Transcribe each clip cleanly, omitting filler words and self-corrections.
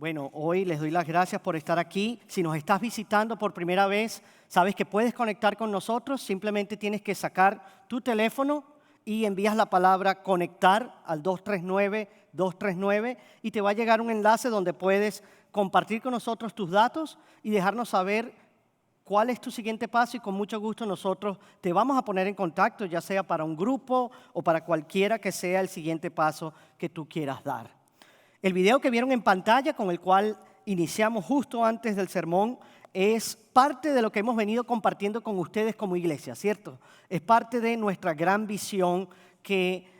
Bueno, hoy les doy las gracias por estar aquí. Si nos estás visitando por primera vez, sabes que puedes conectar con nosotros. Simplemente tienes que sacar tu teléfono y envías la palabra conectar al 239-239 y te va a llegar un enlace donde puedes compartir con nosotros tus datos y dejarnos saber cuál es tu siguiente paso, y con mucho gusto nosotros te vamos a poner en contacto, ya sea para un grupo o para cualquiera que sea el siguiente paso que tú quieras dar. El video que vieron en pantalla, con el cual iniciamos justo antes del sermón, es parte de lo que hemos venido compartiendo con ustedes como iglesia, ¿cierto? Es parte de nuestra gran visión que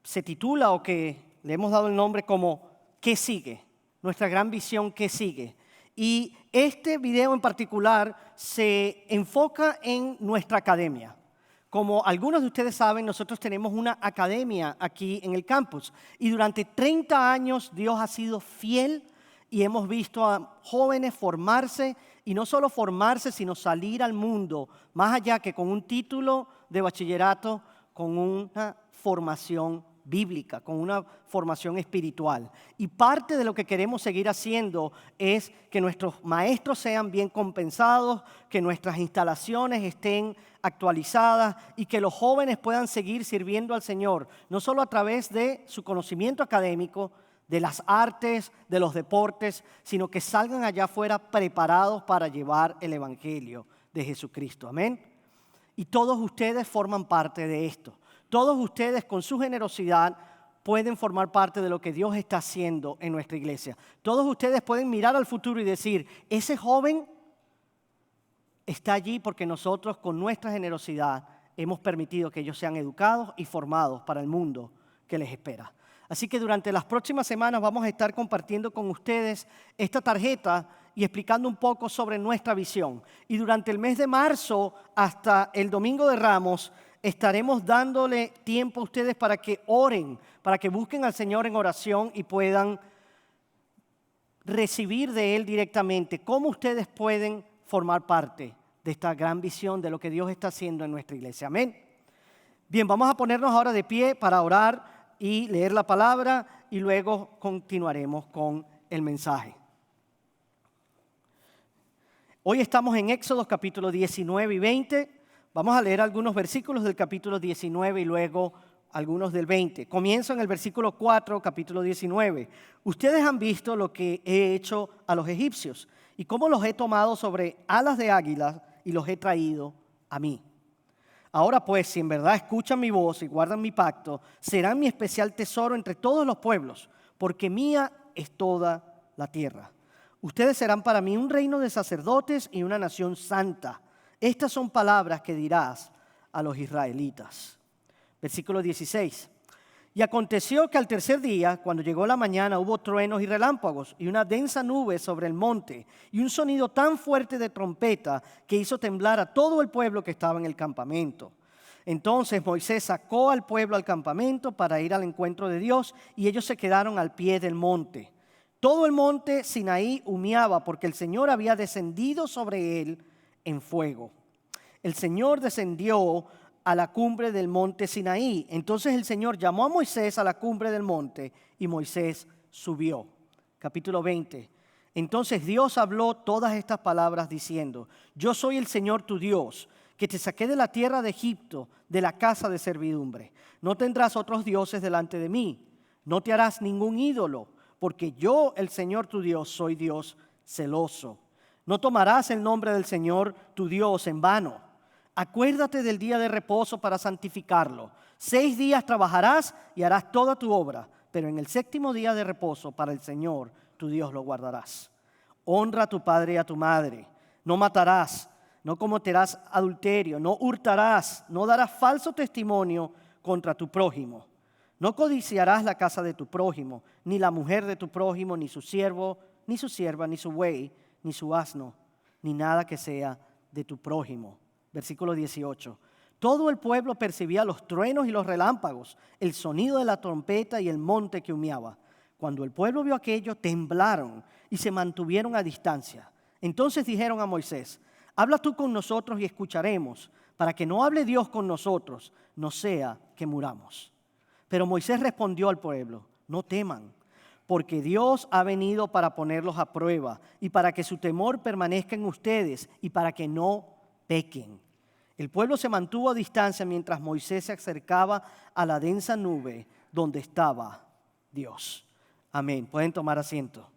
se titula, o que le hemos dado el nombre como ¿qué sigue? Nuestra gran visión, ¿qué sigue? Y este video en particular se enfoca en nuestra academia. Como algunos de ustedes saben, nosotros tenemos una academia aquí en el campus y durante 30 años Dios ha sido fiel y hemos visto a jóvenes formarse, y no solo formarse, sino salir al mundo, más allá que con un título de bachillerato, con una formación bíblica, con una formación espiritual. Y parte de lo que queremos seguir haciendo es que nuestros maestros sean bien compensados, que nuestras instalaciones estén actualizadas y que los jóvenes puedan seguir sirviendo al Señor, no solo a través de su conocimiento académico, de las artes, de los deportes, sino que salgan allá afuera preparados para llevar el Evangelio de Jesucristo. Amén. Y todos ustedes forman parte de esto. Todos ustedes, con su generosidad, pueden formar parte de lo que Dios está haciendo en nuestra iglesia. Todos ustedes pueden mirar al futuro y decir, ese joven está allí porque nosotros, con nuestra generosidad, hemos permitido que ellos sean educados y formados para el mundo que les espera. Así que durante las próximas semanas vamos a estar compartiendo con ustedes esta tarjeta y explicando un poco sobre nuestra visión. Y durante el mes de marzo hasta el Domingo de Ramos estaremos dándole tiempo a ustedes para que oren, para que busquen al Señor en oración y puedan recibir de Él directamente cómo ustedes pueden formar parte de esta gran visión de lo que Dios está haciendo en nuestra iglesia. Amén. Bien, vamos a ponernos ahora de pie para orar y leer la palabra, y luego continuaremos con el mensaje. Hoy estamos en Éxodo capítulo 19 y 20. Vamos a leer algunos versículos del capítulo 19 y luego algunos del 20. Comienzo en el versículo 4, capítulo 19. Ustedes han visto lo que he hecho a los egipcios y cómo los he tomado sobre alas de águila y los he traído a mí. Ahora pues, si en verdad escuchan mi voz y guardan mi pacto, serán mi especial tesoro entre todos los pueblos, porque mía es toda la tierra. Ustedes serán para mí un reino de sacerdotes y una nación santa. Estas son palabras que dirás a los israelitas. Versículo 16. Y aconteció que al tercer día, cuando llegó la mañana, hubo truenos y relámpagos y una densa nube sobre el monte y un sonido tan fuerte de trompeta que hizo temblar a todo el pueblo que estaba en el campamento. Entonces Moisés sacó al pueblo al campamento para ir al encuentro de Dios, y ellos se quedaron al pie del monte. Todo el monte Sinaí humeaba porque el Señor había descendido sobre él en fuego. El Señor descendió a la cumbre del monte Sinaí. Entonces el Señor llamó a Moisés a la cumbre del monte y Moisés subió. Capítulo 20. Entonces Dios habló todas estas palabras diciendo: Yo soy el Señor tu Dios, que te saqué de la tierra de Egipto, de la casa de servidumbre. No tendrás otros dioses delante de mí. No te harás ningún ídolo, porque yo, el Señor tu Dios, soy Dios celoso. No tomarás el nombre del Señor tu Dios en vano. Acuérdate del día de reposo para santificarlo. 6 días trabajarás y harás toda tu obra, pero en el séptimo día de reposo para el Señor tu Dios lo guardarás. Honra a tu padre y a tu madre. No matarás, no cometerás adulterio, no hurtarás, no darás falso testimonio contra tu prójimo. No codiciarás la casa de tu prójimo, ni la mujer de tu prójimo, ni su siervo, ni su sierva, ni su buey, ni su asno, ni nada que sea de tu prójimo. Versículo 18. Todo el pueblo percibía los truenos y los relámpagos, el sonido de la trompeta y el monte que humeaba. Cuando el pueblo vio aquello, temblaron y se mantuvieron a distancia. Entonces dijeron a Moisés: Habla tú con nosotros y escucharemos, para que no hable Dios con nosotros, no sea que muramos. Pero Moisés respondió al pueblo: No teman, porque Dios ha venido para ponerlos a prueba y para que su temor permanezca en ustedes y para que no pequen. El pueblo se mantuvo a distancia mientras Moisés se acercaba a la densa nube donde estaba Dios. Amén. Pueden tomar asiento.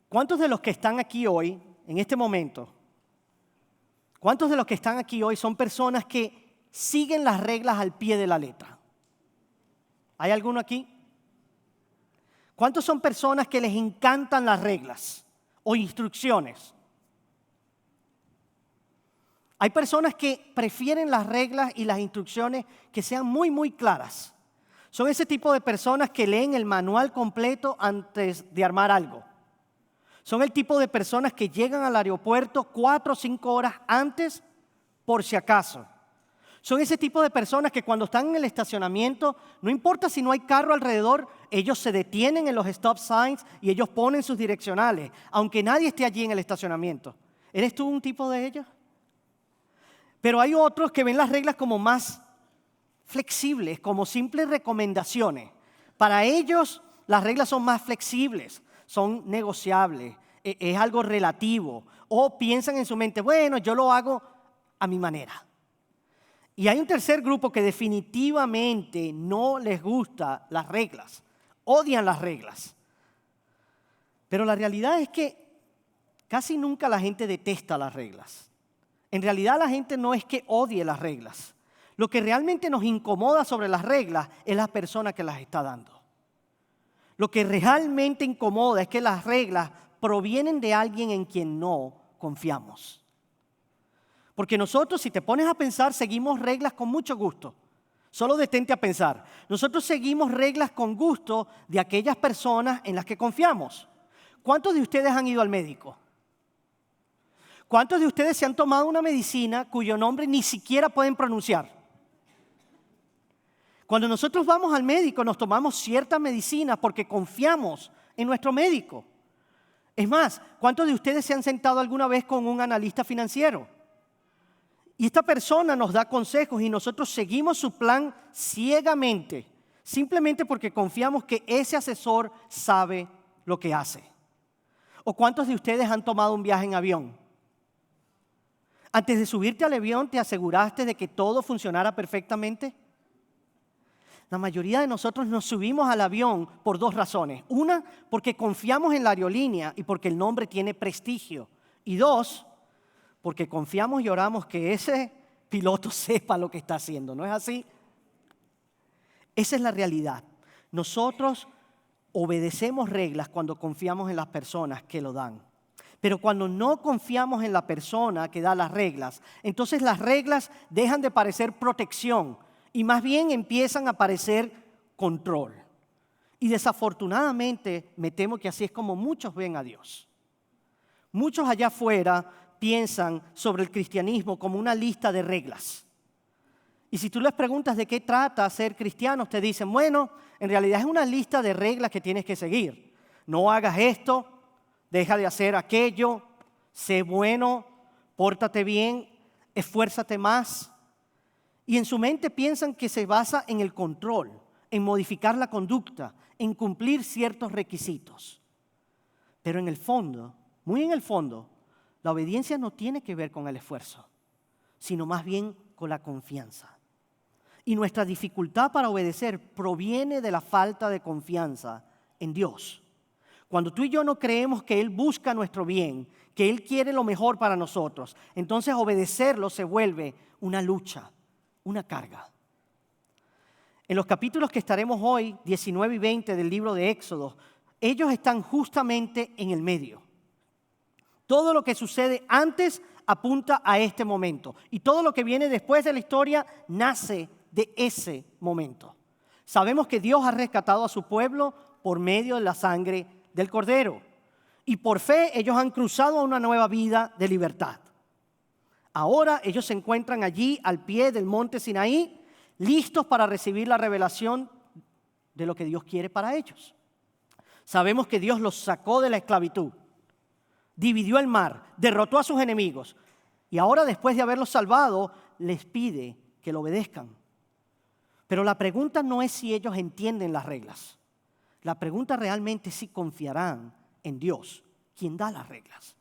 ¿Cuántos de los que están aquí hoy, en este momento, cuántos de los que están aquí hoy son personas que siguen las reglas al pie de la letra? ¿Hay alguno aquí? ¿Cuántos son personas que les encantan las reglas o instrucciones? Hay personas que prefieren las reglas y las instrucciones que sean muy, muy claras. Son ese tipo de personas que leen el manual completo antes de armar algo. Son el tipo de personas que llegan al aeropuerto 4 o 5 horas antes por si acaso. Son ese tipo de personas que cuando están en el estacionamiento, no importa si no hay carro alrededor, ellos se detienen en los stop signs y ellos ponen sus direccionales, aunque nadie esté allí en el estacionamiento. ¿Eres tú un tipo de ellos? Pero hay otros que ven las reglas como más flexibles, como simples recomendaciones. Para ellos las reglas son más flexibles, son negociables, es algo relativo. O piensan en su mente, bueno, yo lo hago a mi manera. Y hay un tercer grupo que definitivamente no les gustan las reglas, odian las reglas. Pero la realidad es que casi nunca la gente detesta las reglas. En realidad la gente no es que odie las reglas. Lo que realmente nos incomoda sobre las reglas es la persona que las está dando. Lo que realmente incomoda es que las reglas provienen de alguien en quien no confiamos. Porque nosotros, si te pones a pensar, seguimos reglas con mucho gusto. Solo detente a pensar. Nosotros seguimos reglas con gusto de aquellas personas en las que confiamos. ¿Cuántos de ustedes han ido al médico? ¿Cuántos de ustedes se han tomado una medicina cuyo nombre ni siquiera pueden pronunciar? Cuando nosotros vamos al médico nos tomamos cierta medicina porque confiamos en nuestro médico. Es más, ¿cuántos de ustedes se han sentado alguna vez con un analista financiero? Y esta persona nos da consejos y nosotros seguimos su plan ciegamente, simplemente porque confiamos que ese asesor sabe lo que hace. ¿O cuántos de ustedes han tomado un viaje en avión? Antes de subirte al avión, ¿te aseguraste de que todo funcionara perfectamente? La mayoría de nosotros nos subimos al avión por 2 razones. Una, porque confiamos en la aerolínea y porque el nombre tiene prestigio. Y 2, porque confiamos y oramos que ese piloto sepa lo que está haciendo. ¿No es así? Esa es la realidad. Nosotros obedecemos reglas cuando confiamos en las personas que lo dan. Pero cuando no confiamos en la persona que da las reglas, entonces las reglas dejan de parecer protección y más bien empiezan a parecer control. Y desafortunadamente me temo que así es como muchos ven a Dios. Muchos allá afuera piensan sobre el cristianismo como una lista de reglas. Y si tú les preguntas de qué trata ser cristianos, te dicen, bueno, en realidad es una lista de reglas que tienes que seguir. No hagas esto, deja de hacer aquello, sé bueno, pórtate bien, esfuérzate más. Y en su mente piensan que se basa en el control, en modificar la conducta, en cumplir ciertos requisitos. Pero en el fondo, muy en el fondo, la obediencia no tiene que ver con el esfuerzo, sino más bien con la confianza. Y nuestra dificultad para obedecer proviene de la falta de confianza en Dios. Cuando tú y yo no creemos que Él busca nuestro bien, que Él quiere lo mejor para nosotros, entonces obedecerlo se vuelve una lucha, una carga. En los capítulos que estaremos hoy, 19 y 20 del libro de Éxodo, ellos están justamente en el medio. Todo lo que sucede antes apunta a este momento. Y todo lo que viene después de la historia nace de ese momento. Sabemos que Dios ha rescatado a su pueblo por medio de la sangre del Cordero. Y por fe ellos han cruzado a una nueva vida de libertad. Ahora ellos se encuentran allí al pie del monte Sinaí, listos para recibir la revelación de lo que Dios quiere para ellos. Sabemos que Dios los sacó de la esclavitud, dividió el mar, derrotó a sus enemigos y ahora, después de haberlos salvado, les pide que lo obedezcan. Pero la pregunta no es si ellos entienden las reglas. La pregunta realmente es si confiarán en Dios, quien da las reglas.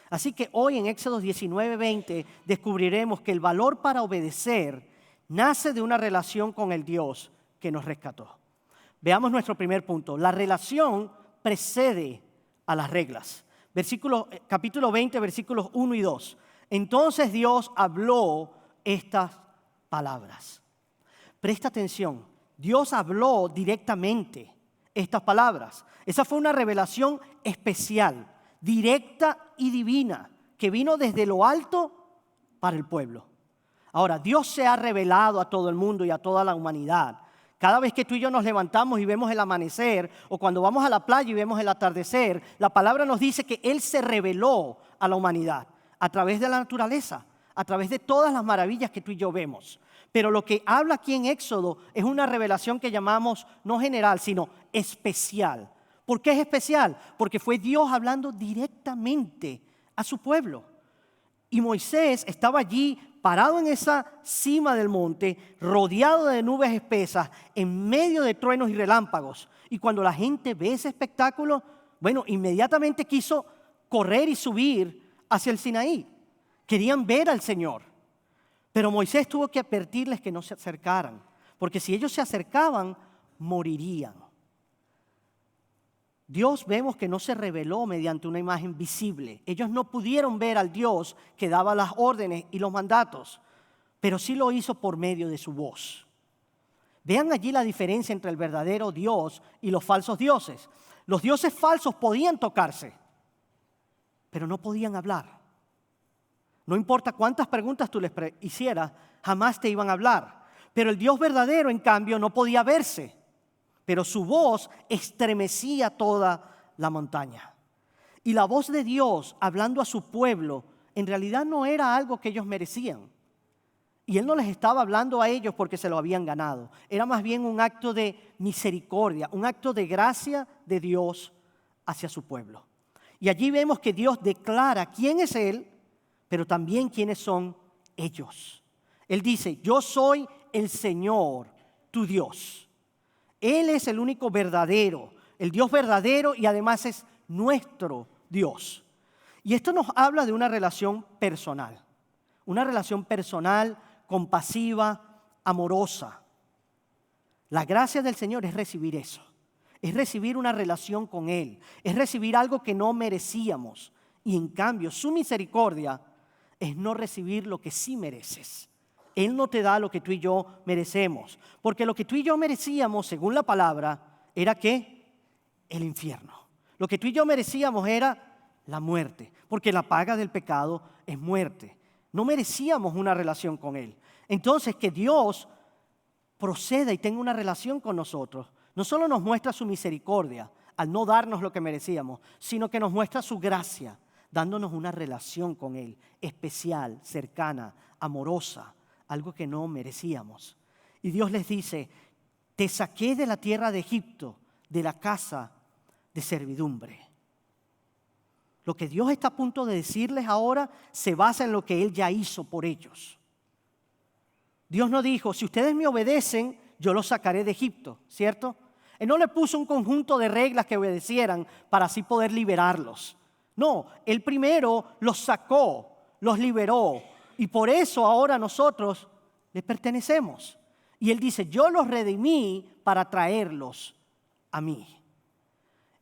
Así que hoy en Éxodo 19:20 descubriremos que el valor para obedecer nace de una relación con el Dios que nos rescató. Veamos nuestro primer punto. La relación precede a las reglas. Capítulo 20, versículos 1 y 2. Entonces Dios habló estas palabras. Presta atención, Dios habló directamente estas palabras. Esa fue una revelación especial, directa y divina, que vino desde lo alto para el pueblo. Ahora, Dios se ha revelado a todo el mundo y a toda la humanidad. Cada vez que tú y yo nos levantamos y vemos el amanecer, o cuando vamos a la playa y vemos el atardecer, la palabra nos dice que Él se reveló a la humanidad a través de la naturaleza, a través de todas las maravillas que tú y yo vemos. Pero lo que habla aquí en Éxodo es una revelación que llamamos no general, sino especial. ¿Por qué es especial? Porque fue Dios hablando directamente a su pueblo. Y Moisés estaba allí parado en esa cima del monte, rodeado de nubes espesas, en medio de truenos y relámpagos. Y cuando la gente ve ese espectáculo, bueno, inmediatamente quiso correr y subir hacia el Sinaí. Querían ver al Señor. Pero Moisés tuvo que advertirles que no se acercaran, porque si ellos se acercaban, morirían. Dios vemos que no se reveló mediante una imagen visible. Ellos no pudieron ver al Dios que daba las órdenes y los mandatos, pero sí lo hizo por medio de su voz. Vean allí la diferencia entre el verdadero Dios y los falsos dioses. Los dioses falsos podían tocarse, pero no podían hablar. No importa cuántas preguntas tú les hicieras, jamás te iban a hablar. Pero el Dios verdadero, en cambio, no podía verse. Pero su voz estremecía toda la montaña. Y la voz de Dios hablando a su pueblo, en realidad no era algo que ellos merecían. Y Él no les estaba hablando a ellos porque se lo habían ganado. Era más bien un acto de misericordia, un acto de gracia de Dios hacia su pueblo. Y allí vemos que Dios declara quién es Él, pero también quiénes son ellos. Él dice, yo soy el Señor, tu Dios. Él es el único verdadero, el Dios verdadero y además es nuestro Dios. Y esto nos habla de una relación personal, compasiva, amorosa. La gracia del Señor es recibir eso, es recibir una relación con Él, es recibir algo que no merecíamos. Y en cambio, su misericordia es no recibir lo que sí mereces. Él no te da lo que tú y yo merecemos. Porque lo que tú y yo merecíamos, según la palabra, era ¿qué? El infierno. Lo que tú y yo merecíamos era la muerte. Porque la paga del pecado es muerte. No merecíamos una relación con Él. Entonces, que Dios proceda y tenga una relación con nosotros, no solo nos muestra su misericordia al no darnos lo que merecíamos, sino que nos muestra su gracia, dándonos una relación con Él, especial, cercana, amorosa, algo que no merecíamos. Y Dios les dice, te saqué de la tierra de Egipto, de la casa de servidumbre. Lo que Dios está a punto de decirles ahora se basa en lo que Él ya hizo por ellos. Dios no dijo, si ustedes me obedecen, yo los sacaré de Egipto, ¿cierto? Él no le puso un conjunto de reglas que obedecieran para así poder liberarlos. No, Él primero los sacó, los liberó y por eso ahora nosotros les pertenecemos. Y Él dice, yo los redimí para traerlos a mí.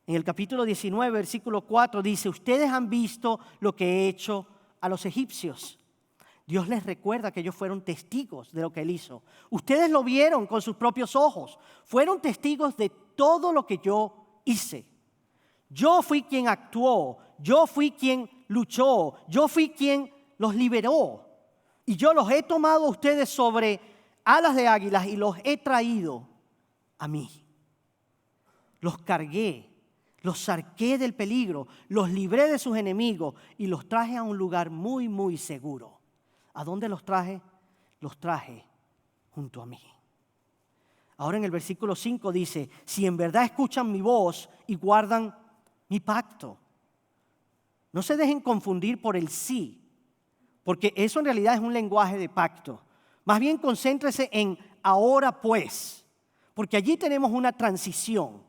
En el capítulo 19, versículo 4 dice, ustedes han visto lo que he hecho a los egipcios. Dios les recuerda que ellos fueron testigos de lo que Él hizo. Ustedes lo vieron con sus propios ojos. Fueron testigos de todo lo que yo hice. Yo fui quien actuó, yo fui quien luchó, yo fui quien los liberó. Y yo los he tomado a ustedes sobre alas de águilas y los he traído a mí. Los cargué, los saqué del peligro, los libré de sus enemigos y los traje a un lugar muy, muy seguro. ¿A dónde los traje? Los traje junto a mí. Ahora en el versículo 5 dice, si en verdad escuchan mi voz y guardan mi pacto. No se dejen confundir por el sí, porque eso en realidad es un lenguaje de pacto. Más bien concéntrese en ahora pues, porque allí tenemos una transición.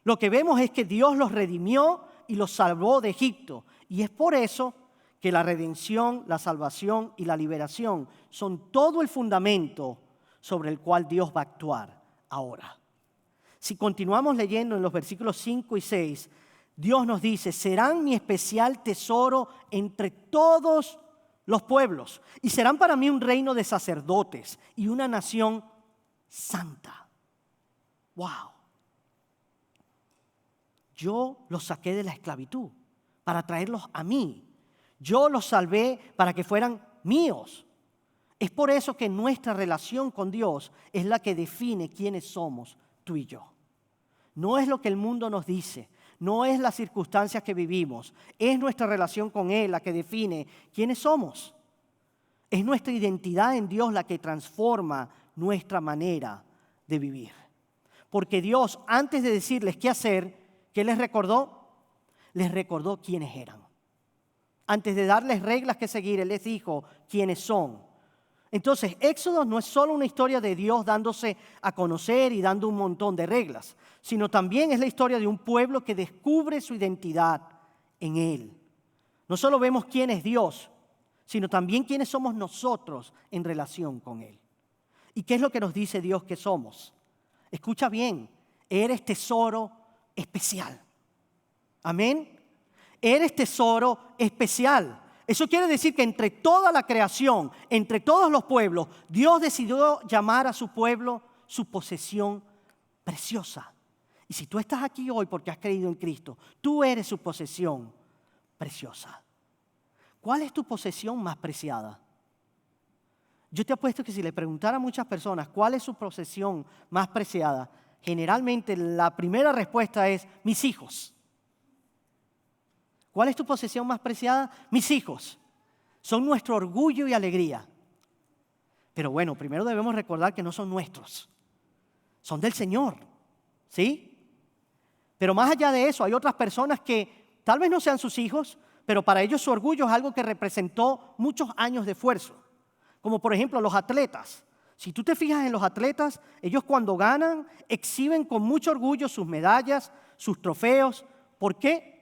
Lo que vemos es que Dios los redimió y los salvó de Egipto. Y es por eso que la redención, la salvación y la liberación son todo el fundamento sobre el cual Dios va a actuar ahora. Si continuamos leyendo en los versículos 5 y 6, Dios nos dice: serán mi especial tesoro entre todos los pueblos y serán para mí un reino de sacerdotes y una nación santa. ¡Wow! Yo los saqué de la esclavitud para traerlos a mí. Yo los salvé para que fueran míos. Es por eso que nuestra relación con Dios es la que define quiénes somos tú y yo. No es lo que el mundo nos dice, no es las circunstancias que vivimos, es nuestra relación con Él la que define quiénes somos. Es nuestra identidad en Dios la que transforma nuestra manera de vivir. Porque Dios, antes de decirles qué hacer, ¿qué les recordó? Les recordó quiénes eran. Antes de darles reglas que seguir, Él les dijo quiénes son. Entonces, Éxodo no es solo una historia de Dios dándose a conocer y dando un montón de reglas, sino también es la historia de un pueblo que descubre su identidad en Él. No solo vemos quién es Dios, sino también quiénes somos nosotros en relación con Él. ¿Y qué es lo que nos dice Dios que somos? Escucha bien, eres tesoro especial. Amén. Eres tesoro especial. Eso quiere decir que entre toda la creación, entre todos los pueblos, Dios decidió llamar a su pueblo su posesión preciosa. Y si tú estás aquí hoy porque has creído en Cristo, tú eres su posesión preciosa. ¿Cuál es tu posesión más preciada? Yo te apuesto que si le preguntara a muchas personas cuál es su posesión más preciada, generalmente la primera respuesta es mis hijos. ¿Cuál es tu posesión más preciada? Mis hijos. Son nuestro orgullo y alegría. Pero bueno, primero debemos recordar que no son nuestros. Son del Señor. ¿Sí? Pero más allá de eso, hay otras personas que tal vez no sean sus hijos, pero para ellos su orgullo es algo que representó muchos años de esfuerzo. Como por ejemplo los atletas. Si tú te fijas en los atletas, ellos cuando ganan exhiben con mucho orgullo sus medallas, sus trofeos. ¿Por qué?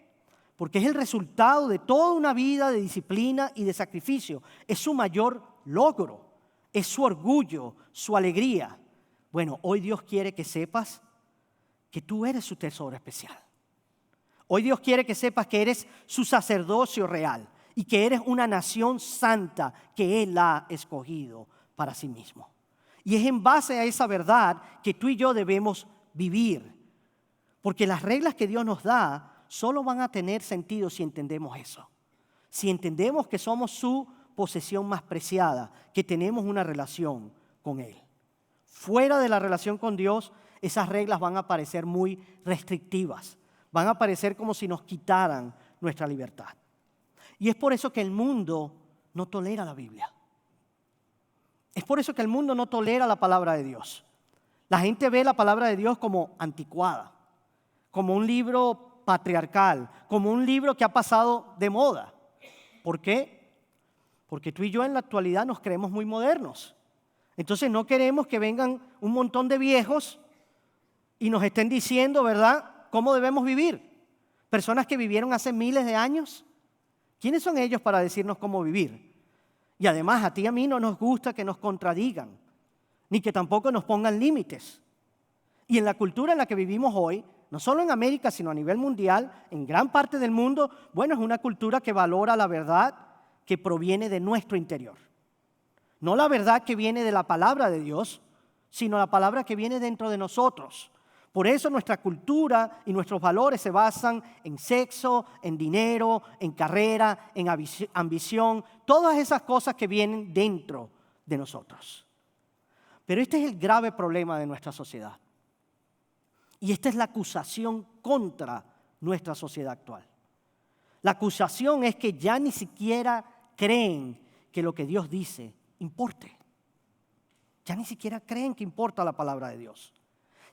Porque es el resultado de toda una vida de disciplina y de sacrificio. Es su mayor logro, es su orgullo, su alegría. Bueno, hoy Dios quiere que sepas que tú eres su tesoro especial. Hoy Dios quiere que sepas que eres su sacerdocio real y que eres una nación santa que Él ha escogido para sí mismo. Y es en base a esa verdad que tú y yo debemos vivir. Porque las reglas que Dios nos da solo van a tener sentido si entendemos eso. Si entendemos que somos su posesión más preciada, que tenemos una relación con Él. Fuera de la relación con Dios, esas reglas van a parecer muy restrictivas. Van a parecer como si nos quitaran nuestra libertad. Y es por eso que el mundo no tolera la Biblia. Es por eso que el mundo no tolera la palabra de Dios. La gente ve la palabra de Dios como anticuada, como un libro patriarcal, como un libro que ha pasado de moda. ¿Por qué? Porque tú y yo en la actualidad nos creemos muy modernos. Entonces no queremos que vengan un montón de viejos y nos estén diciendo, ¿verdad?, cómo debemos vivir. Personas que vivieron hace miles de años. ¿Quiénes son ellos para decirnos cómo vivir? Y además a ti y a mí no nos gusta que nos contradigan, ni que tampoco nos pongan límites. Y en la cultura en la que vivimos hoy, no solo en América, sino a nivel mundial, en gran parte del mundo, bueno, es una cultura que valora la verdad que proviene de nuestro interior. No la verdad que viene de la palabra de Dios, sino la palabra que viene dentro de nosotros. Por eso nuestra cultura y nuestros valores se basan en sexo, en dinero, en carrera, en ambición, todas esas cosas que vienen dentro de nosotros. Pero este es el grave problema de nuestra sociedad. Y esta es la acusación contra nuestra sociedad actual. La acusación es que ya ni siquiera creen que lo que Dios dice importe. Ya ni siquiera creen que importa la palabra de Dios.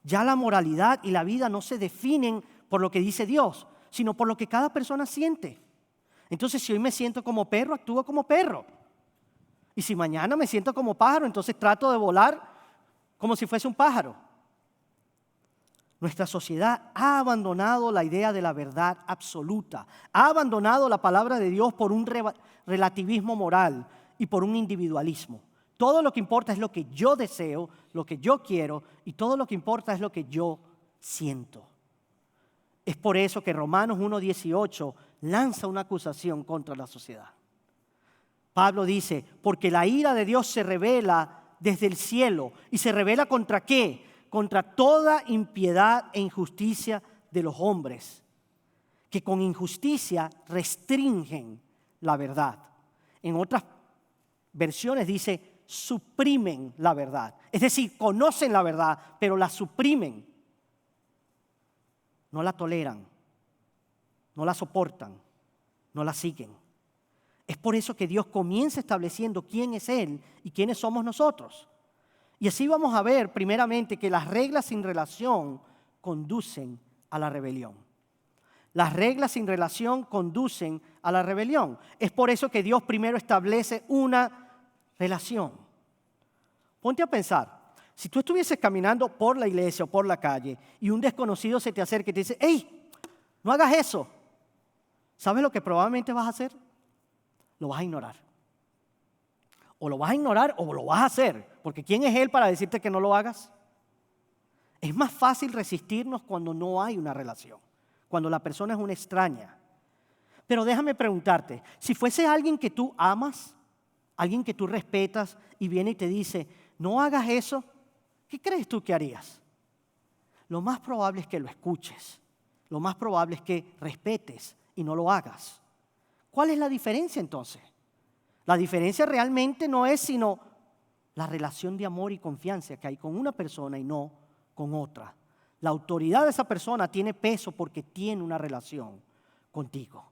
Ya la moralidad y la vida no se definen por lo que dice Dios, sino por lo que cada persona siente. Entonces, si hoy me siento como perro, actúo como perro. Y si mañana me siento como pájaro, entonces trato de volar como si fuese un pájaro. Nuestra sociedad ha abandonado la idea de la verdad absoluta, ha abandonado la palabra de Dios por un relativismo moral y por un individualismo. Todo lo que importa es lo que yo deseo, lo que yo quiero, y todo lo que importa es lo que yo siento. Es por eso que Romanos 1:18 lanza una acusación contra la sociedad. Pablo dice, porque la ira de Dios se revela desde el cielo. ¿Y se revela contra qué? Contra toda impiedad e injusticia de los hombres, que con injusticia restringen la verdad. En otras versiones dice, suprimen la verdad. Es decir, conocen la verdad, pero la suprimen. No la toleran, no la soportan, no la siguen. Es por eso que Dios comienza estableciendo quién es Él y quiénes somos nosotros. Y así vamos a ver primeramente que las reglas sin relación conducen a la rebelión. Las reglas sin relación conducen a la rebelión. Es por eso que Dios primero establece una relación. Ponte a pensar. Si tú estuvieses caminando por la iglesia o por la calle y un desconocido se te acerca y te dice, ¡hey, no hagas eso! ¿Sabes lo que probablemente vas a hacer? Lo vas a ignorar. O lo vas a ignorar o lo vas a hacer. Porque ¿quién es Él para decirte que no lo hagas? Es más fácil resistirnos cuando no hay una relación, cuando la persona es una extraña. Pero déjame preguntarte, si fuese alguien que tú amas, alguien que tú respetas y viene y te dice, no hagas eso, ¿qué crees tú que harías? Lo más probable es que lo escuches. Lo más probable es que respetes y no lo hagas. ¿Cuál es la diferencia entonces? La diferencia realmente no es sino la relación de amor y confianza que hay con una persona y no con otra. La autoridad de esa persona tiene peso porque tiene una relación contigo.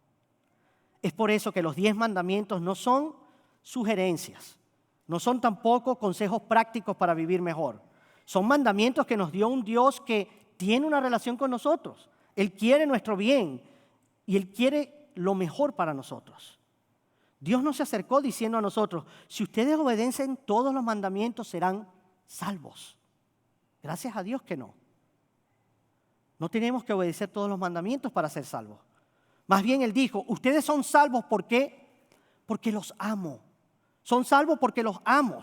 Es por eso que los 10 mandamientos no son sugerencias, no son tampoco consejos prácticos para vivir mejor. Son mandamientos que nos dio un Dios que tiene una relación con nosotros. Él quiere nuestro bien y Él quiere lo mejor para nosotros. Dios no se acercó diciendo a nosotros, si ustedes obedecen todos los mandamientos serán salvos. Gracias a Dios que no. No tenemos que obedecer todos los mandamientos para ser salvos. Más bien Él dijo, ustedes son salvos ¿por qué? Porque los amo. Son salvos porque los amo.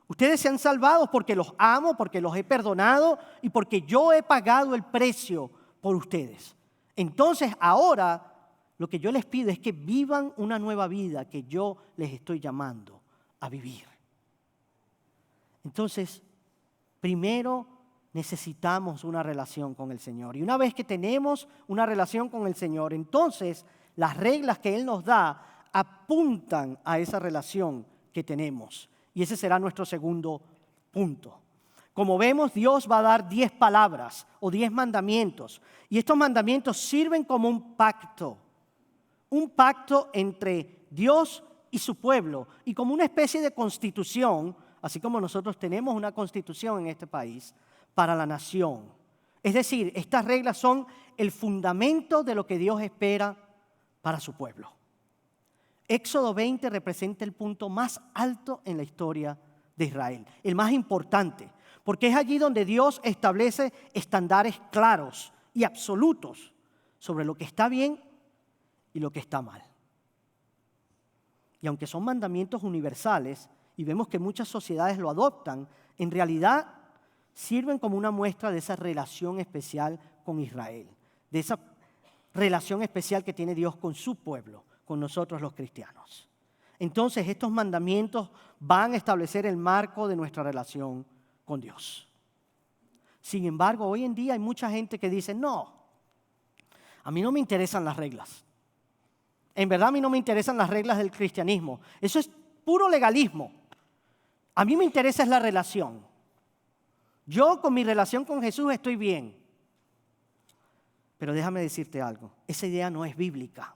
Ustedes se han salvado porque los amo, porque los he perdonado y porque yo he pagado el precio por ustedes. Entonces ahora lo que yo les pido es que vivan una nueva vida que yo les estoy llamando a vivir. Entonces, primero necesitamos una relación con el Señor. Y una vez que tenemos una relación con el Señor, entonces las reglas que Él nos da apuntan a esa relación que tenemos. Y ese será nuestro segundo punto. Como vemos, Dios va a dar 10 palabras o 10 mandamientos. Y estos mandamientos sirven como un pacto entre Dios y su pueblo. Y como una especie de constitución, así como nosotros tenemos una constitución en este país, para la nación. Es decir, estas reglas son el fundamento de lo que Dios espera para su pueblo. Éxodo 20 representa el punto más alto en la historia de Israel, el más importante, porque es allí donde Dios establece estándares claros y absolutos sobre lo que está bien y lo que está mal. Y aunque son mandamientos universales, y vemos que muchas sociedades lo adoptan, en realidad sirven como una muestra de esa relación especial con Israel, de esa relación especial que tiene Dios con su pueblo, con nosotros los cristianos. Entonces, estos mandamientos van a establecer el marco de nuestra relación con Dios. Sin embargo, hoy en día hay mucha gente que dice, no, a mí no me interesan las reglas. En verdad, a mí no me interesan las reglas del cristianismo. Eso es puro legalismo. A mí me interesa es la relación. Yo con mi relación con Jesús estoy bien. Pero déjame decirte algo, esa idea no es bíblica.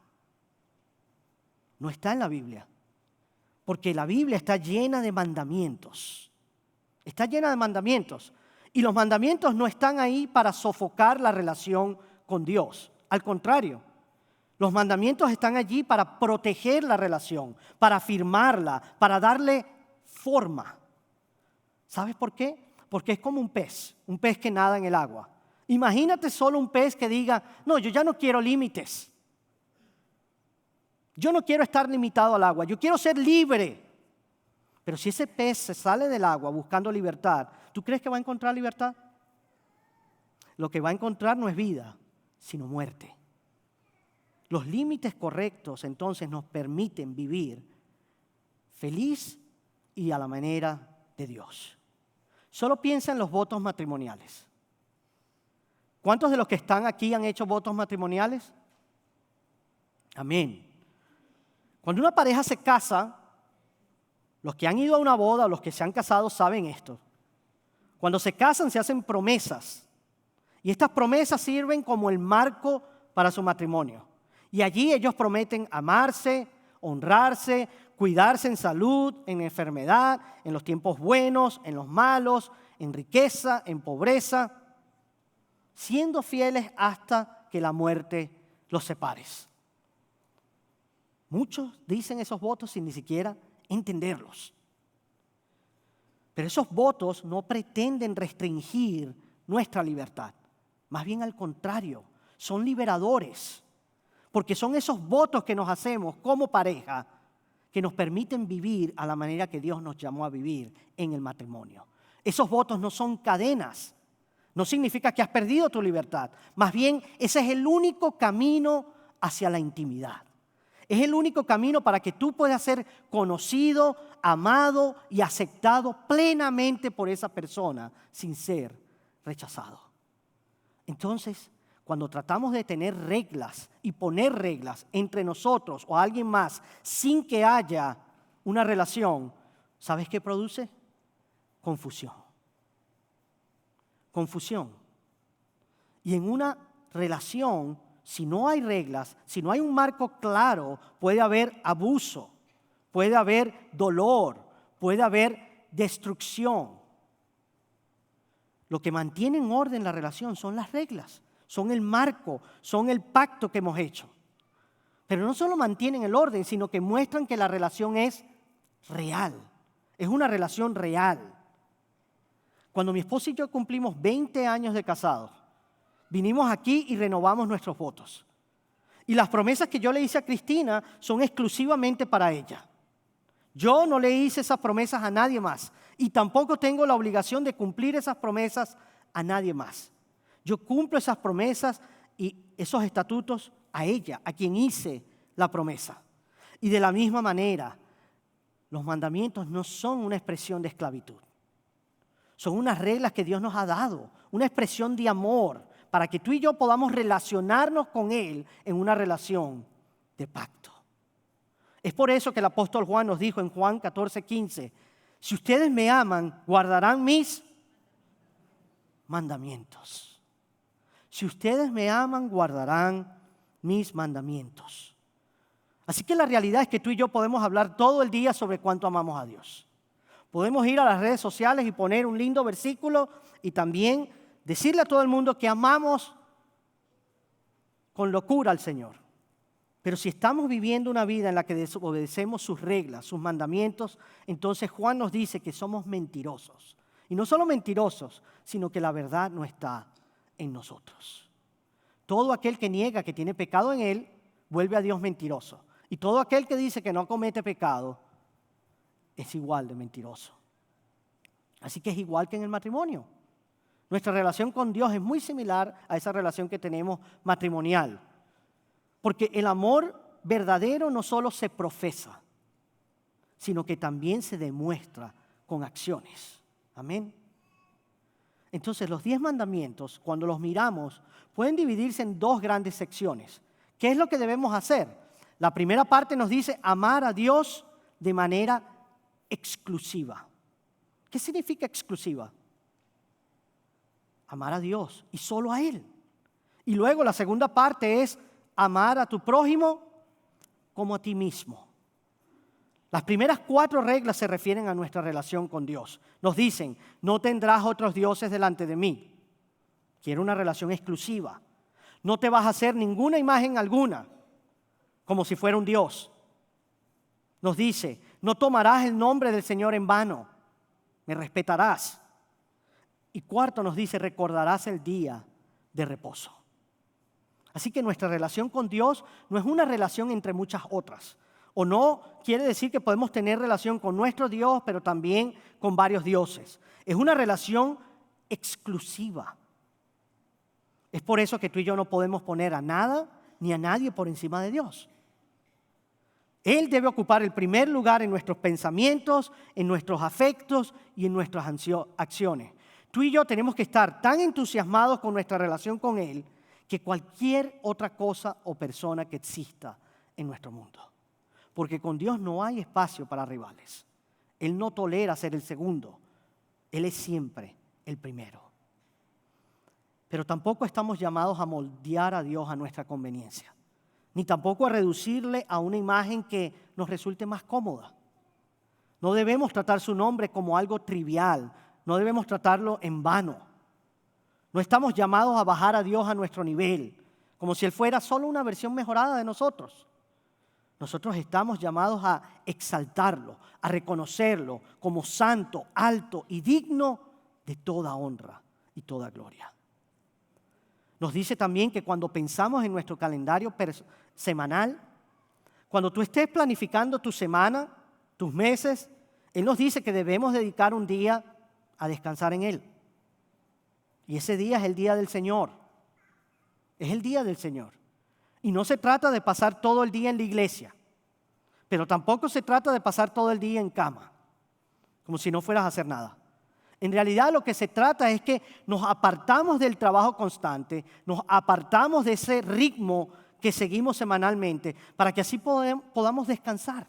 No está en la Biblia. Porque la Biblia está llena de mandamientos. Está llena de mandamientos. Y los mandamientos no están ahí para sofocar la relación con Dios. Al contrario, los mandamientos están allí para proteger la relación, para afirmarla, para darle forma. ¿Sabes por qué? porque es como un pez que nada en el agua. Imagínate solo un pez que diga, no, yo ya no quiero límites. Yo no quiero estar limitado al agua, yo quiero ser libre. Pero si ese pez se sale del agua buscando libertad, ¿tú crees que va a encontrar libertad? Lo que va a encontrar no es vida, sino muerte. Los límites correctos entonces nos permiten vivir feliz y a la manera de Dios. Solo piensa en los votos matrimoniales. ¿Cuántos de los que están aquí han hecho votos matrimoniales? Amén. Cuando una pareja se casa, los que han ido a una boda o los que se han casado saben esto. Cuando se casan se hacen promesas. Y estas promesas sirven como el marco para su matrimonio. Y allí ellos prometen amarse, honrarse, cuidarse en salud, en enfermedad, en los tiempos buenos, en los malos, en riqueza, en pobreza, siendo fieles hasta que la muerte los separe. Muchos dicen esos votos sin ni siquiera entenderlos. Pero esos votos no pretenden restringir nuestra libertad. Más bien al contrario, son liberadores. Porque son esos votos que nos hacemos como pareja que nos permiten vivir a la manera que Dios nos llamó a vivir en el matrimonio. Esos votos no son cadenas. No significa que has perdido tu libertad. Más bien, ese es el único camino hacia la intimidad. Es el único camino para que tú puedas ser conocido, amado y aceptado plenamente por esa persona sin ser rechazado. Entonces, cuando tratamos de tener reglas y poner reglas entre nosotros o alguien más sin que haya una relación, ¿sabes qué produce? Confusión. Confusión. Y en una relación, si no hay reglas, si no hay un marco claro, puede haber abuso, puede haber dolor, puede haber destrucción. Lo que mantiene en orden la relación son las reglas, son el marco, son el pacto que hemos hecho. Pero no solo mantienen el orden, sino que muestran que la relación es real, es una relación real. Cuando mi esposo y yo cumplimos 20 años de casados, vinimos aquí y renovamos nuestros votos. Y las promesas que yo le hice a Cristina son exclusivamente para ella. Yo no le hice esas promesas a nadie más. Y tampoco tengo la obligación de cumplir esas promesas a nadie más. Yo cumplo esas promesas y esos estatutos a ella, a quien hice la promesa. Y de la misma manera, los mandamientos no son una expresión de esclavitud. Son unas reglas que Dios nos ha dado, una expresión de amor, para que tú y yo podamos relacionarnos con Él en una relación de pacto. Es por eso que el apóstol Juan nos dijo en Juan 14:15, si ustedes me aman, guardarán mis mandamientos. Si ustedes me aman, guardarán mis mandamientos. Así que la realidad es que tú y yo podemos hablar todo el día sobre cuánto amamos a Dios. Podemos ir a las redes sociales y poner un lindo versículo y también decirle a todo el mundo que amamos con locura al Señor. Pero si estamos viviendo una vida en la que desobedecemos sus reglas, sus mandamientos, entonces Juan nos dice que somos mentirosos. Y no solo mentirosos, sino que la verdad no está en nosotros. Todo aquel que niega que tiene pecado en él, vuelve a Dios mentiroso. Y todo aquel que dice que no comete pecado, es igual de mentiroso. Así que es igual que en el matrimonio. Nuestra relación con Dios es muy similar a esa relación que tenemos matrimonial. Porque el amor verdadero no solo se profesa, sino que también se demuestra con acciones. Amén. Entonces, los 10 mandamientos, cuando los miramos, pueden dividirse en 2 grandes secciones. ¿Qué es lo que debemos hacer? La primera parte nos dice amar a Dios de manera exclusiva. ¿Qué significa exclusiva? Amar a Dios y solo a Él. Y luego la segunda parte es amar a tu prójimo como a ti mismo. Las primeras 4 reglas se refieren a nuestra relación con Dios. Nos dicen, no tendrás otros dioses delante de mí. Quiero una relación exclusiva. No te vas a hacer ninguna imagen alguna, como si fuera un dios. Nos dice, no tomarás el nombre del Señor en vano. Me respetarás. Y cuarto nos dice, recordarás el día de reposo. Así que nuestra relación con Dios no es una relación entre muchas otras. O no quiere decir que podemos tener relación con nuestro Dios, pero también con varios dioses. Es una relación exclusiva. Es por eso que tú y yo no podemos poner a nada ni a nadie por encima de Dios. Él debe ocupar el primer lugar en nuestros pensamientos, en nuestros afectos y en nuestras acciones. Tú y yo tenemos que estar tan entusiasmados con nuestra relación con Él que cualquier otra cosa o persona que exista en nuestro mundo. Porque con Dios no hay espacio para rivales. Él no tolera ser el segundo. Él es siempre el primero. Pero tampoco estamos llamados a moldear a Dios a nuestra conveniencia, ni tampoco a reducirle a una imagen que nos resulte más cómoda. No debemos tratar su nombre como algo trivial, no debemos tratarlo en vano. No estamos llamados a bajar a Dios a nuestro nivel, como si Él fuera solo una versión mejorada de nosotros. Nosotros estamos llamados a exaltarlo, a reconocerlo como santo, alto y digno de toda honra y toda gloria. Nos dice también que cuando pensamos en nuestro calendario semanal, cuando tú estés planificando tu semana, tus meses, Él nos dice que debemos dedicar un día a descansar en Él. Y ese día es el día del Señor. Es el día del Señor. Y no se trata de pasar todo el día en la iglesia, pero tampoco se trata de pasar todo el día en cama, como si no fueras a hacer nada. En realidad lo que se trata es que nos apartamos del trabajo constante, nos apartamos de ese ritmo que seguimos semanalmente, para que así podamos descansar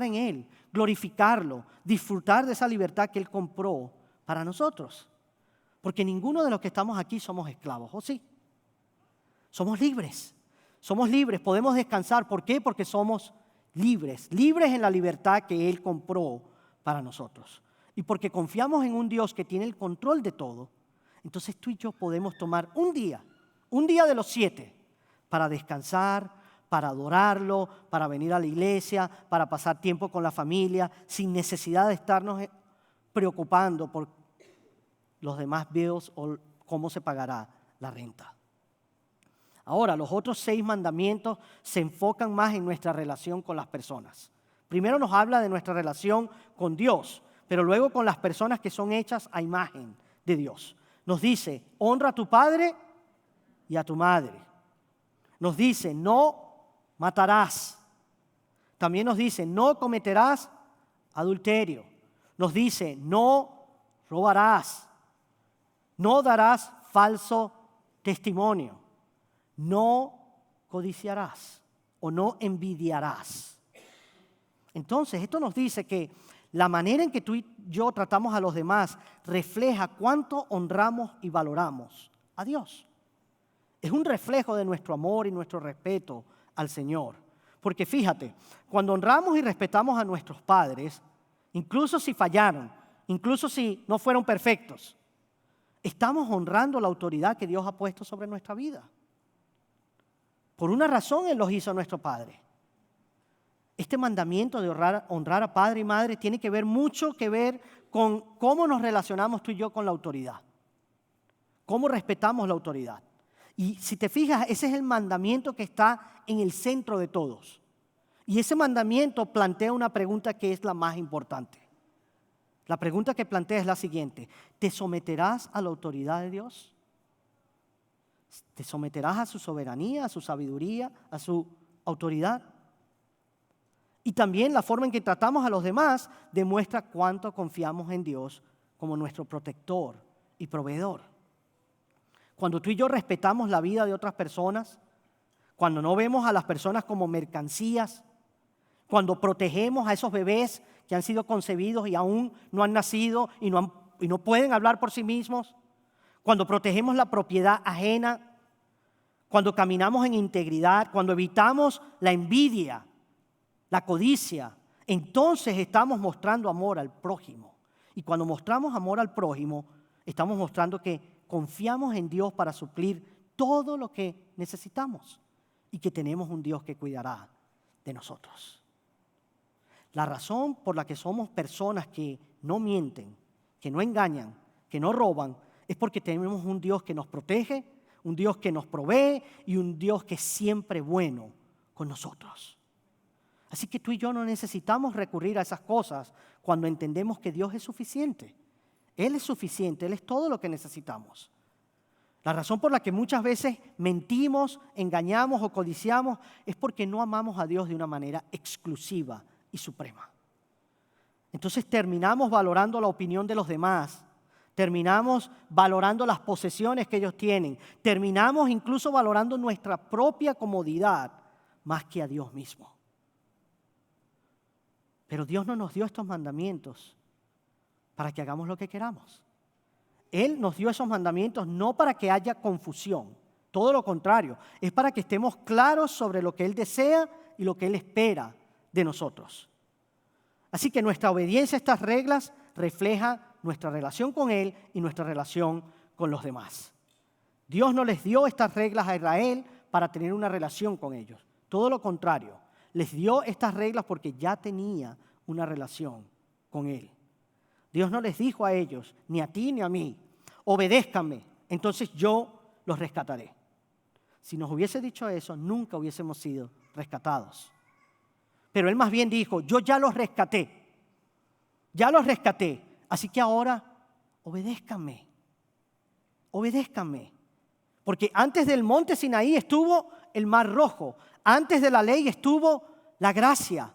en Él, glorificarlo, disfrutar de esa libertad que Él compró para nosotros. Porque ninguno de los que estamos aquí somos esclavos, ¿o sí? Somos libres, podemos descansar. ¿Por qué? Porque somos libres en la libertad que Él compró para nosotros. Y porque confiamos en un Dios que tiene el control de todo, entonces tú y yo podemos tomar un día de los 7, para descansar, para adorarlo, para venir a la iglesia, para pasar tiempo con la familia, sin necesidad de estarnos preocupando por los demás bills o cómo se pagará la renta. Ahora, los otros 6 mandamientos se enfocan más en nuestra relación con las personas. Primero nos habla de nuestra relación con Dios, pero luego con las personas que son hechas a imagen de Dios. Nos dice, honra a tu padre y a tu madre. Nos dice, no matarás. También nos dice, no cometerás adulterio. Nos dice, no robarás. No darás falso testimonio. No codiciarás o no envidiarás. Entonces, esto nos dice que la manera en que tú y yo tratamos a los demás refleja cuánto honramos y valoramos a Dios. Es un reflejo de nuestro amor y nuestro respeto al Señor. Porque fíjate, cuando honramos y respetamos a nuestros padres, incluso si fallaron, incluso si no fueron perfectos, estamos honrando la autoridad que Dios ha puesto sobre nuestra vida. Por una razón Él los hizo nuestro Padre. Este mandamiento de honrar a padre y madre tiene mucho que ver con cómo nos relacionamos tú y yo con la autoridad. Cómo respetamos la autoridad. Y si te fijas, ese es el mandamiento que está en el centro de todos. Y ese mandamiento plantea una pregunta que es la más importante. La pregunta que plantea es la siguiente: ¿te someterás a la autoridad de Dios? ¿Te someterás a su soberanía, a su sabiduría, a su autoridad? Y también la forma en que tratamos a los demás demuestra cuánto confiamos en Dios como nuestro protector y proveedor. Cuando tú y yo respetamos la vida de otras personas, cuando no vemos a las personas como mercancías, cuando protegemos a esos bebés que han sido concebidos y aún no han nacido y no pueden hablar por sí mismos, cuando protegemos la propiedad ajena, cuando caminamos en integridad, cuando evitamos la envidia, la codicia, entonces estamos mostrando amor al prójimo. Y cuando mostramos amor al prójimo, estamos mostrando que confiamos en Dios para suplir todo lo que necesitamos y que tenemos un Dios que cuidará de nosotros. La razón por la que somos personas que no mienten, que no engañan, que no roban, es porque tenemos un Dios que nos protege, un Dios que nos provee y un Dios que es siempre bueno con nosotros. Así que tú y yo no necesitamos recurrir a esas cosas cuando entendemos que Dios es suficiente. Él es suficiente, Él es todo lo que necesitamos. La razón por la que muchas veces mentimos, engañamos o codiciamos es porque no amamos a Dios de una manera exclusiva y suprema. Entonces terminamos valorando la opinión de los demás, terminamos valorando las posesiones que ellos tienen, terminamos incluso valorando nuestra propia comodidad más que a Dios mismo. Pero Dios no nos dio estos mandamientos para que hagamos lo que queramos. Él nos dio esos mandamientos no para que haya confusión, todo lo contrario, es para que estemos claros sobre lo que Él desea y lo que Él espera de nosotros. Así que nuestra obediencia a estas reglas refleja nuestra relación con Él y nuestra relación con los demás. Dios no les dio estas reglas a Israel para tener una relación con ellos, todo lo contrario, les dio estas reglas porque ya tenía una relación con Él. Dios no les dijo a ellos, ni a ti ni a mí, obedézcanme, entonces yo los rescataré. Si nos hubiese dicho eso, nunca hubiésemos sido rescatados. Pero Él más bien dijo, yo ya los rescaté, así que ahora obedézcanme. Porque antes del monte Sinaí estuvo el Mar Rojo, antes de la ley estuvo la gracia.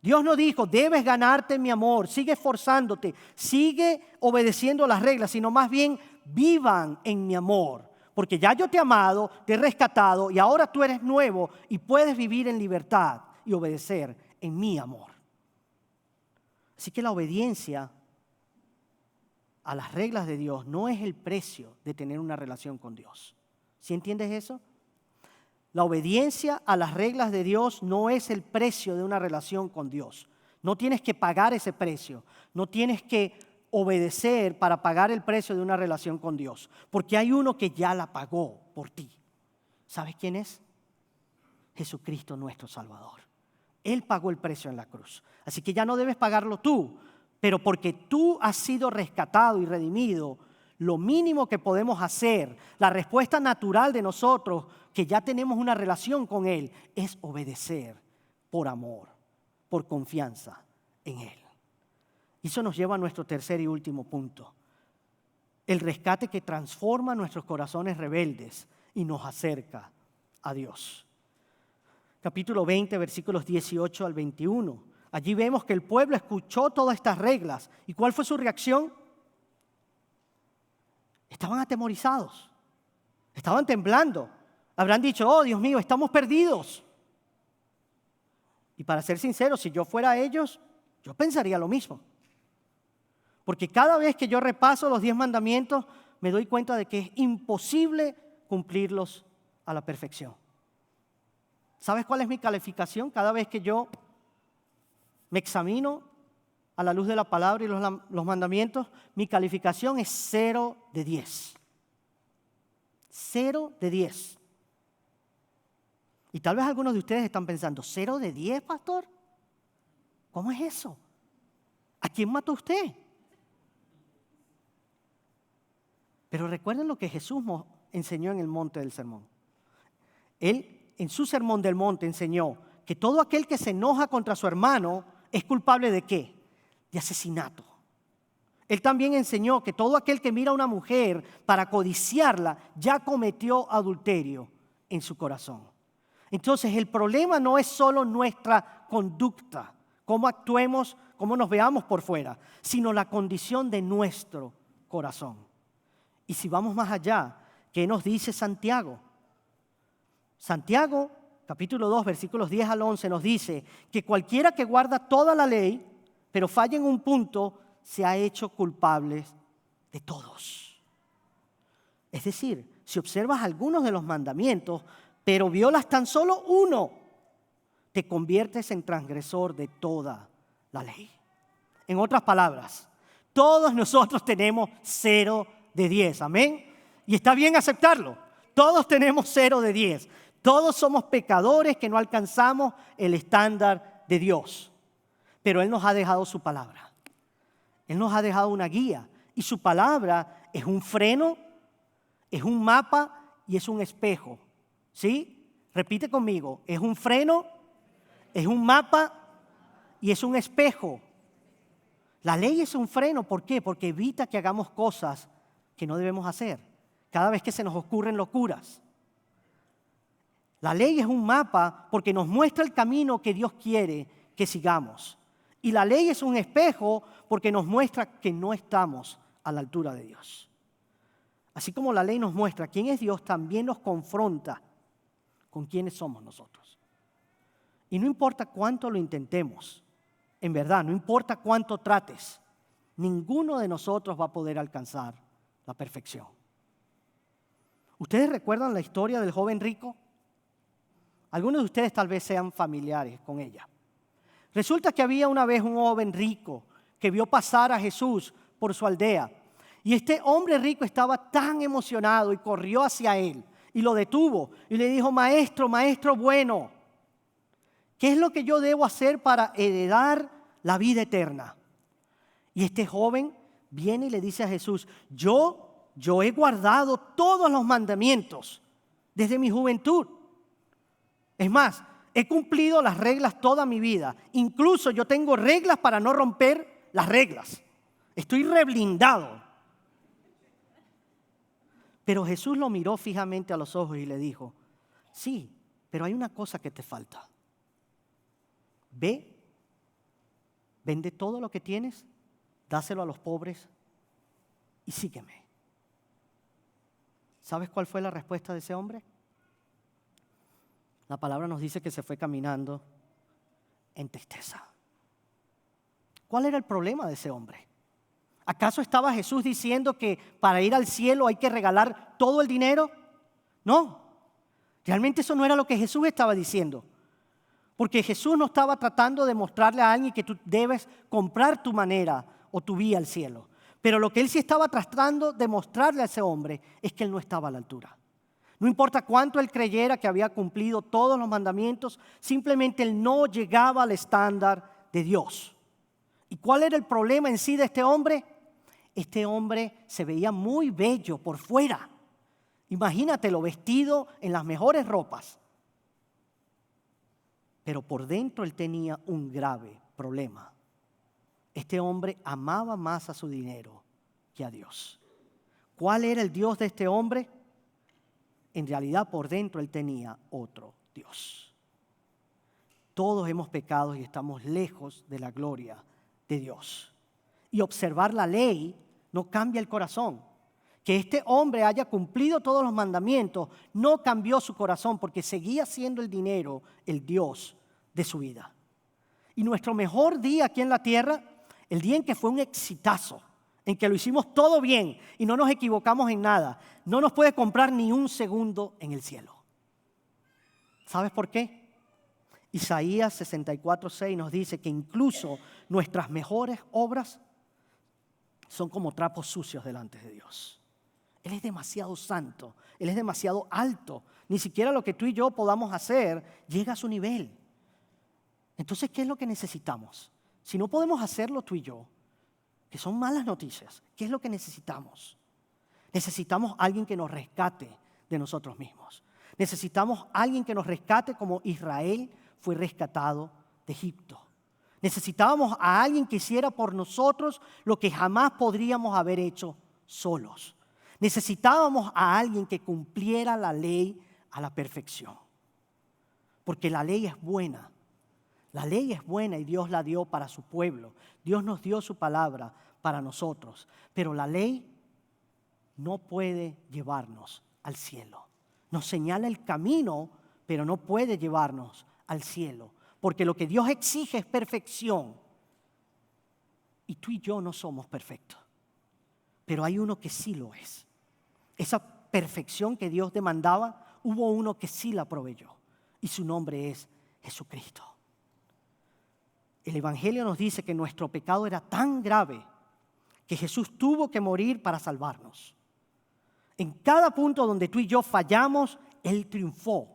Dios no dijo, debes ganarte mi amor, sigue esforzándote, sigue obedeciendo las reglas, sino más bien vivan en mi amor. Porque ya yo te he amado, te he rescatado y ahora tú eres nuevo y puedes vivir en libertad y obedecer en mi amor. Así que la obediencia a las reglas de Dios no es el precio de tener una relación con Dios. ¿Sí entiendes eso? La obediencia a las reglas de Dios no es el precio de una relación con Dios. No tienes que pagar ese precio. No tienes que obedecer para pagar el precio de una relación con Dios. Porque hay uno que ya la pagó por ti. ¿Sabes quién es? Jesucristo nuestro Salvador. Él pagó el precio en la cruz. Así que ya no debes pagarlo tú. Pero porque tú has sido rescatado y redimido, lo mínimo que podemos hacer, la respuesta natural de nosotros, que ya tenemos una relación con Él, es obedecer por amor, por confianza en Él. Y eso nos lleva a nuestro tercer y último punto. El rescate que transforma nuestros corazones rebeldes y nos acerca a Dios. Capítulo 20, versículos 18 al 21. Allí vemos que el pueblo escuchó todas estas reglas. ¿Y cuál fue su reacción? Estaban atemorizados, estaban temblando. Habrán dicho, oh Dios mío, estamos perdidos. Y para ser sincero, si yo fuera ellos, yo pensaría lo mismo. Porque cada vez que yo repaso los 10 mandamientos, me doy cuenta de que es imposible cumplirlos a la perfección. ¿Sabes cuál es mi calificación cada vez que yo me examino a la luz de la palabra y los mandamientos? Mi calificación es 0 de 10. 0 de 10. Y tal vez algunos de ustedes están pensando, ¿0 de 10, pastor? ¿Cómo es eso? ¿A quién mató usted? Pero recuerden lo que Jesús enseñó en el monte del sermón. Él, en su sermón del monte, enseñó que todo aquel que se enoja contra su hermano es culpable ¿de qué? De asesinato. Él también enseñó que todo aquel que mira a una mujer para codiciarla ya cometió adulterio en su corazón. Entonces el problema no es solo nuestra conducta, cómo actuemos, cómo nos veamos por fuera, sino la condición de nuestro corazón. Y si vamos más allá, ¿qué nos dice Santiago? Santiago, capítulo 2, versículos 10 al 11, nos dice que cualquiera que guarda toda la ley, pero falla en un punto, se ha hecho culpable de todos. Es decir, si observas algunos de los mandamientos, pero violas tan solo uno, te conviertes en transgresor de toda la ley. En otras palabras, todos nosotros tenemos 0 de 10, amén. Y está bien aceptarlo, todos tenemos 0 de 10. Todos somos pecadores que no alcanzamos el estándar de Dios. Pero Él nos ha dejado su palabra. Él nos ha dejado una guía Y su palabra es un freno, es un mapa y es un espejo. ¿Sí? Repite conmigo. Es un freno, es un mapa y es un espejo. La ley es un freno. ¿Por qué? Porque evita que hagamos cosas que no debemos hacer. Cada vez que se nos ocurren locuras. La ley es un mapa porque nos muestra el camino que Dios quiere que sigamos. Y la ley es un espejo porque nos muestra que no estamos a la altura de Dios. Así como la ley nos muestra quién es Dios, también nos confronta con quiénes somos nosotros. Y no importa cuánto lo intentemos, en verdad, no importa cuánto trates, ninguno de nosotros va a poder alcanzar la perfección. ¿Ustedes recuerdan la historia del joven rico? Algunos de ustedes tal vez sean familiares con ella. Resulta que había una vez un joven rico que vio pasar a Jesús por su aldea. Y este hombre rico estaba tan emocionado y corrió hacia él y lo detuvo y le dijo: maestro, maestro bueno, ¿qué es lo que yo debo hacer para heredar la vida eterna? Y este joven viene y le dice a Jesús: yo he guardado todos los mandamientos desde mi juventud. Es más, he cumplido las reglas toda mi vida. Incluso yo tengo reglas para no romper las reglas. Estoy reblindado. Pero Jesús lo miró fijamente a los ojos y le dijo: sí, pero hay una cosa que te falta. Ve, vende todo lo que tienes, dáselo a los pobres y sígueme. ¿Sabes cuál fue la respuesta de ese hombre? La palabra nos dice que se fue caminando en tristeza. ¿Cuál era el problema de ese hombre? ¿Acaso estaba Jesús diciendo que para ir al cielo hay que regalar todo el dinero? No, realmente eso no era lo que Jesús estaba diciendo. Porque Jesús no estaba tratando de mostrarle a alguien que tú debes comprar tu manera o tu vía al cielo. Pero lo que él sí estaba tratando de mostrarle a ese hombre es que él no estaba a la altura. No importa cuánto él creyera que había cumplido todos los mandamientos, simplemente él no llegaba al estándar de Dios. ¿Y cuál era el problema en sí de este hombre? Este hombre se veía muy bello por fuera. Imagínatelo vestido en las mejores ropas. Pero por dentro él tenía un grave problema. Este hombre amaba más a su dinero que a Dios. ¿Cuál era el Dios de este hombre? En realidad por dentro él tenía otro Dios. Todos hemos pecado y estamos lejos de la gloria de Dios. Y observar la ley no cambia el corazón. Que este hombre haya cumplido todos los mandamientos no cambió su corazón porque seguía siendo el dinero el Dios de su vida. Y nuestro mejor día aquí en la tierra, el día en que fue un exitazo, en que lo hicimos todo bien y no nos equivocamos en nada, no nos puede comprar ni un segundo en el cielo. ¿Sabes por qué? Isaías 64:6 nos dice que incluso nuestras mejores obras son como trapos sucios delante de Dios. Él es demasiado santo, Él es demasiado alto. Ni siquiera lo que tú y yo podamos hacer llega a su nivel. Entonces, ¿qué es lo que necesitamos? Si no podemos hacerlo tú y yo, que son malas noticias, ¿qué es lo que necesitamos? Necesitamos alguien que nos rescate de nosotros mismos. Necesitamos alguien que nos rescate como Israel fue rescatado de Egipto. Necesitábamos a alguien que hiciera por nosotros lo que jamás podríamos haber hecho solos. Necesitábamos a alguien que cumpliera la ley a la perfección. Porque la ley es buena. La ley es buena y Dios la dio para su pueblo. Dios nos dio su palabra para nosotros. Pero la ley no puede llevarnos al cielo. Nos señala el camino, pero no puede llevarnos al cielo. Porque lo que Dios exige es perfección. Y tú y yo no somos perfectos. Pero hay uno que sí lo es. Esa perfección que Dios demandaba, hubo uno que sí la proveyó. Y su nombre es Jesucristo. El Evangelio nos dice que nuestro pecado era tan grave que Jesús tuvo que morir para salvarnos. En cada punto donde tú y yo fallamos, Él triunfó.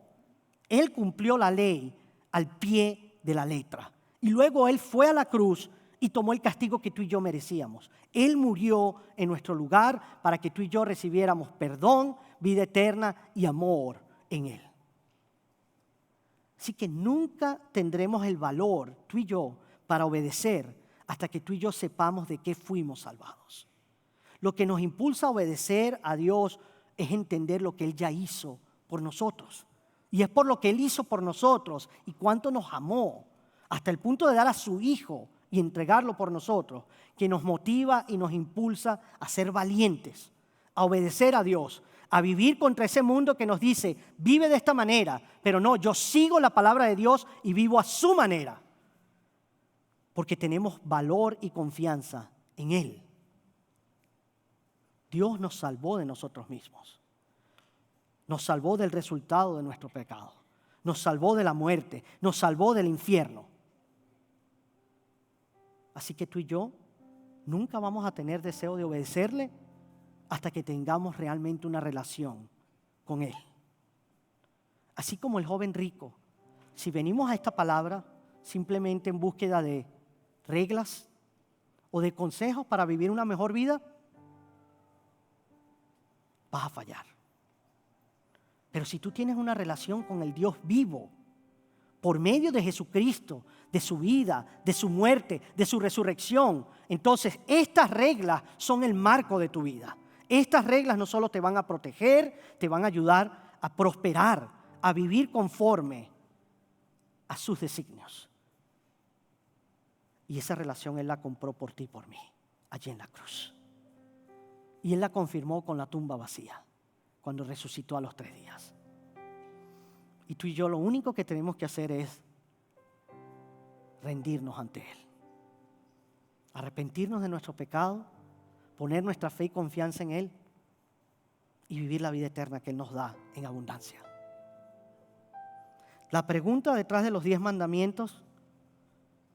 Él cumplió la ley al pie de la letra. Y luego Él fue a la cruz y tomó el castigo que tú y yo merecíamos. Él murió en nuestro lugar para que tú y yo recibiéramos perdón, vida eterna y amor en Él. Así que nunca tendremos el valor, tú y yo, para obedecer hasta que tú y yo sepamos de qué fuimos salvados. Lo que nos impulsa a obedecer a Dios es entender lo que Él ya hizo por nosotros. Y es por lo que Él hizo por nosotros y cuánto nos amó, hasta el punto de dar a su Hijo y entregarlo por nosotros, que nos motiva y nos impulsa a ser valientes, a obedecer a Dios, a vivir contra ese mundo que nos dice, vive de esta manera, pero no, yo sigo la palabra de Dios y vivo a su manera, porque tenemos valor y confianza en Él. Dios nos salvó de nosotros mismos, nos salvó del resultado de nuestro pecado, nos salvó de la muerte, nos salvó del infierno. Así que tú y yo nunca vamos a tener deseo de obedecerle hasta que tengamos realmente una relación con Él. Así como el joven rico, si venimos a esta palabra simplemente en búsqueda de reglas o de consejos para vivir una mejor vida, vas a fallar. Pero si tú tienes una relación con el Dios vivo, por medio de Jesucristo, de su vida, de su muerte, de su resurrección, entonces estas reglas son el marco de tu vida. Estas reglas no solo te van a proteger, te van a ayudar a prosperar, a vivir conforme a sus designios. Y esa relación Él la compró por ti y por mí, allí en la cruz. Y Él la confirmó con la tumba vacía, cuando resucitó a los 3 días. Y tú y yo lo único que tenemos que hacer es rendirnos ante Él. Arrepentirnos de nuestro pecado, poner nuestra fe y confianza en Él y vivir la vida eterna que Él nos da en abundancia. La pregunta detrás de los 10 mandamientos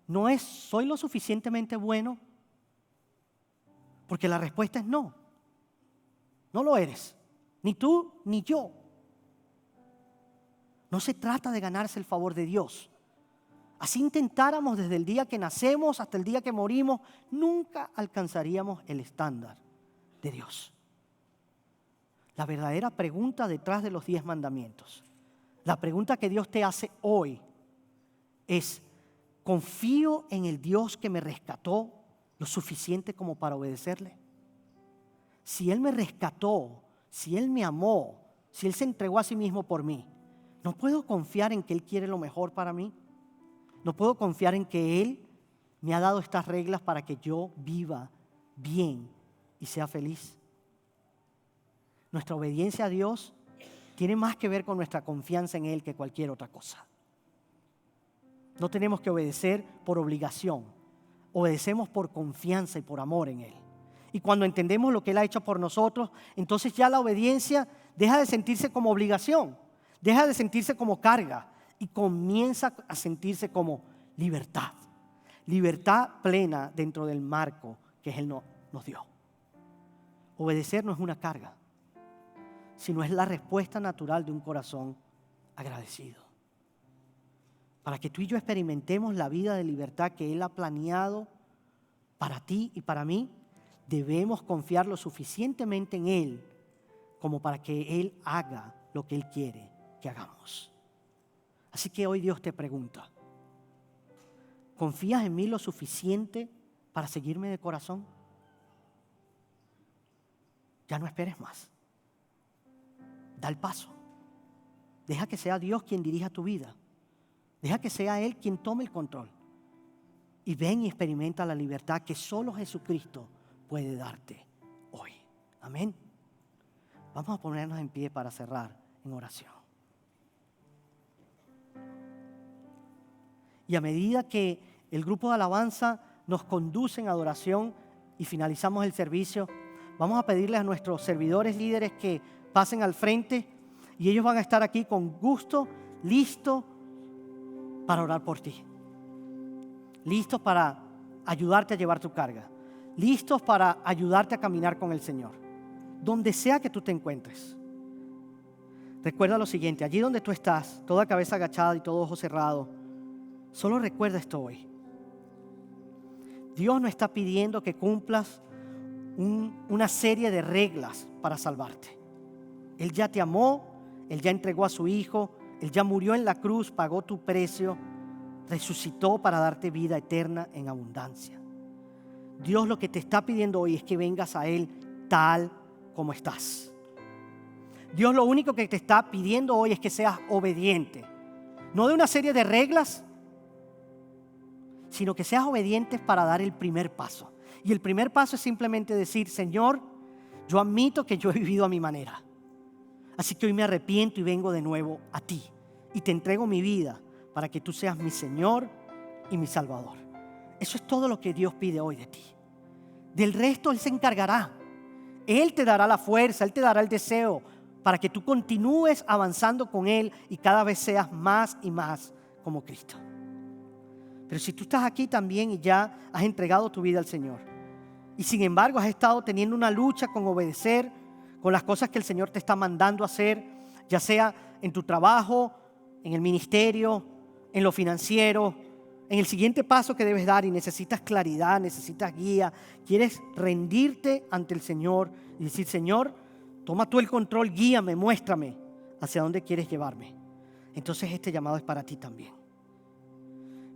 no es ¿soy lo suficientemente bueno? Porque la respuesta es no. No lo eres. Ni tú ni yo. No se trata de ganarse el favor de Dios. Así intentáramos desde el día que nacemos hasta el día que morimos, nunca alcanzaríamos el estándar de Dios. La verdadera pregunta detrás de los 10 mandamientos, la pregunta que Dios te hace hoy es, ¿confío en el Dios que me rescató lo suficiente como para obedecerle? Si Él me rescató, si Él me amó, si Él se entregó a sí mismo por mí, ¿no puedo confiar en que Él quiere lo mejor para mí? ¿No puedo confiar en que Él me ha dado estas reglas para que yo viva bien y sea feliz? Nuestra obediencia a Dios tiene más que ver con nuestra confianza en Él que cualquier otra cosa. No tenemos que obedecer por obligación, obedecemos por confianza y por amor en Él. Y cuando entendemos lo que Él ha hecho por nosotros, entonces ya la obediencia deja de sentirse como obligación, deja de sentirse como carga y comienza a sentirse como libertad. Libertad plena dentro del marco que Él nos dio. Obedecer no es una carga, sino es la respuesta natural de un corazón agradecido. Para que tú y yo experimentemos la vida de libertad que Él ha planeado para ti y para mí, debemos confiar lo suficientemente en Él como para que Él haga lo que Él quiere que hagamos. Así que hoy Dios te pregunta, ¿confías en mí lo suficiente para seguirme de corazón? Ya no esperes más. Da el paso. Deja que sea Dios quien dirija tu vida. Deja que sea Él quien tome el control. Y ven y experimenta la libertad que solo Jesucristo puede darte hoy. Amén. Vamos a ponernos en pie para cerrar en oración. Y a medida que el grupo de alabanza nos conduce en adoración y finalizamos el servicio, vamos a pedirles a nuestros servidores líderes que pasen al frente y ellos van a estar aquí con gusto, listos para orar por ti. Listos para ayudarte a llevar tu carga. Listos para ayudarte a caminar con el Señor. Donde sea que tú te encuentres. Recuerda lo siguiente, allí donde tú estás, toda cabeza agachada y todo ojo cerrado, solo recuerda esto hoy. Dios no está pidiendo que cumplas una serie de reglas para salvarte. Él ya te amó, Él ya entregó a su Hijo, Él ya murió en la cruz, pagó tu precio, resucitó para darte vida eterna en abundancia. Dios lo que te está pidiendo hoy es que vengas a Él tal como estás. Dios lo único que te está pidiendo hoy es que seas obediente. No de una serie de reglas, sino que seas obediente para dar el primer paso. Y el primer paso es simplemente decir: Señor, yo admito que yo he vivido a mi manera. Así que hoy me arrepiento y vengo de nuevo a ti. Y te entrego mi vida para que tú seas mi Señor y mi Salvador. Eso es todo lo que Dios pide hoy de ti. Del resto Él se encargará. Él te dará la fuerza, Él te dará el deseo para que tú continúes avanzando con Él y cada vez seas más y más como Cristo. Pero si tú estás aquí también y ya has entregado tu vida al Señor, y sin embargo has estado teniendo una lucha con obedecer, con las cosas que el Señor te está mandando a hacer, ya sea en tu trabajo, en el ministerio, en lo financiero, en el siguiente paso que debes dar, y necesitas claridad, necesitas guía, quieres rendirte ante el Señor y decir: Señor, toma tú el control, guíame, muéstrame hacia dónde quieres llevarme. Entonces este llamado es para ti también.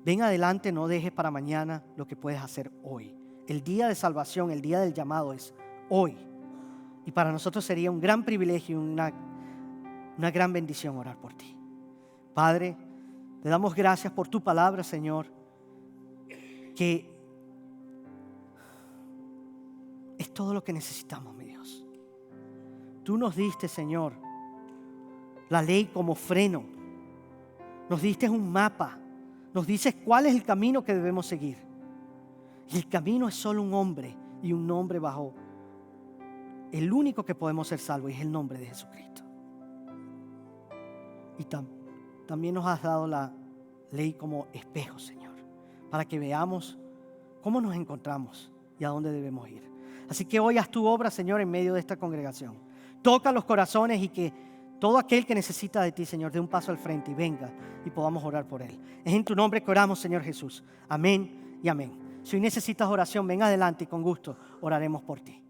Ven adelante, no dejes para mañana lo que puedes hacer hoy. El día de salvación, el día del llamado es hoy. Y para nosotros sería un gran privilegio y una gran bendición orar por ti. Padre, te damos gracias por tu palabra, Señor, que es todo lo que necesitamos, mi Dios. Tú nos diste, Señor, la ley como freno. Nos diste un mapa. Nos dices cuál es el camino que debemos seguir. Y el camino es solo un hombre y un nombre bajo el único que podemos ser salvos, y es el nombre de Jesucristo. Y también nos has dado la ley como espejo, Señor, para que veamos cómo nos encontramos y a dónde debemos ir. Así que hoy haz tu obra, Señor, en medio de esta congregación. Toca los corazones y que todo aquel que necesita de ti, Señor, dé un paso al frente y venga y podamos orar por él. Es en tu nombre que oramos, Señor Jesús. Amén y amén. Si hoy necesitas oración, ven adelante y con gusto oraremos por ti.